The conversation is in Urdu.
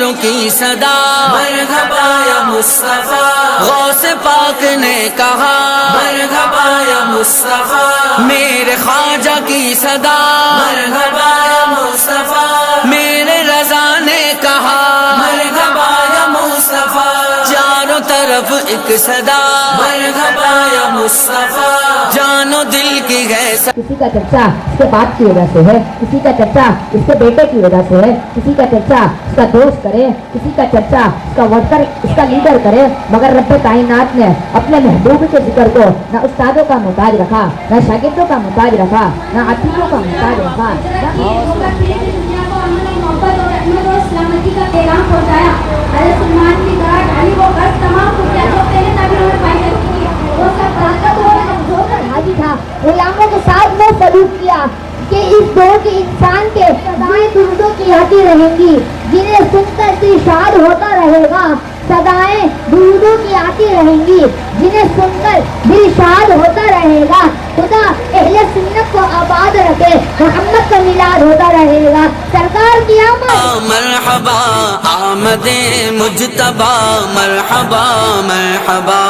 یاروں کی صدا مرحبا یا مصطفیٰ، غوث پاک نے کہا مرحبا یا مصطفیٰ، میرے خواجہ کی صدا مرحبا یا مصطفیٰ، میرے رضا نے کہا مرحبا یا مصطفیٰ، چاروں طرف ایک صدا مرحبا یا مصطفیٰ، جان و دل کی ہے کسی کا چرچا اس کے باپ کی وجہ سے ہے، کسی کا چرچا اس کے بیٹے کی وجہ سے ہے، کسی کا چرچا اس کا دوست کرے، کسی کا چرچا اس کا ورکر، اس کا لیڈر کرے، مگر رب کائنات نے اپنے محبوب کے ذکر کو نہ استادوں کا محتاج رکھا، نہ شاگردوں کا محتاج رکھا، نہ عتیقوں کا محتاج رکھا۔ محبت اور رحمت اور سلامتی کا پیغام پہنچایا۔ حضرت سلمان کی طرح ڈھالی وہ غرض تمام خفیہ جو پہلے نبی نے پائی کی، وہ سب طاقت اور کمزور کا حاجی تھا۔ غلاموں کے ساتھ وہ سلوک کیا کہ اس دور کے انسان کے سدائیں درودوں کی آتی رہیں گی، جنہیں سن کر ارشاد ہوتا رہے گا، سدائیں درودوں کی آتی رہیں گی، جنہیں سن کر ارشاد ہوتا رہے گا۔ خدا اہل سنت کو آباد رکھے، محمد کا میلاد ہوتا رہے گا، سرکار کی آمد۔ مرحبا آمد مجتبی مرحبا مرحبا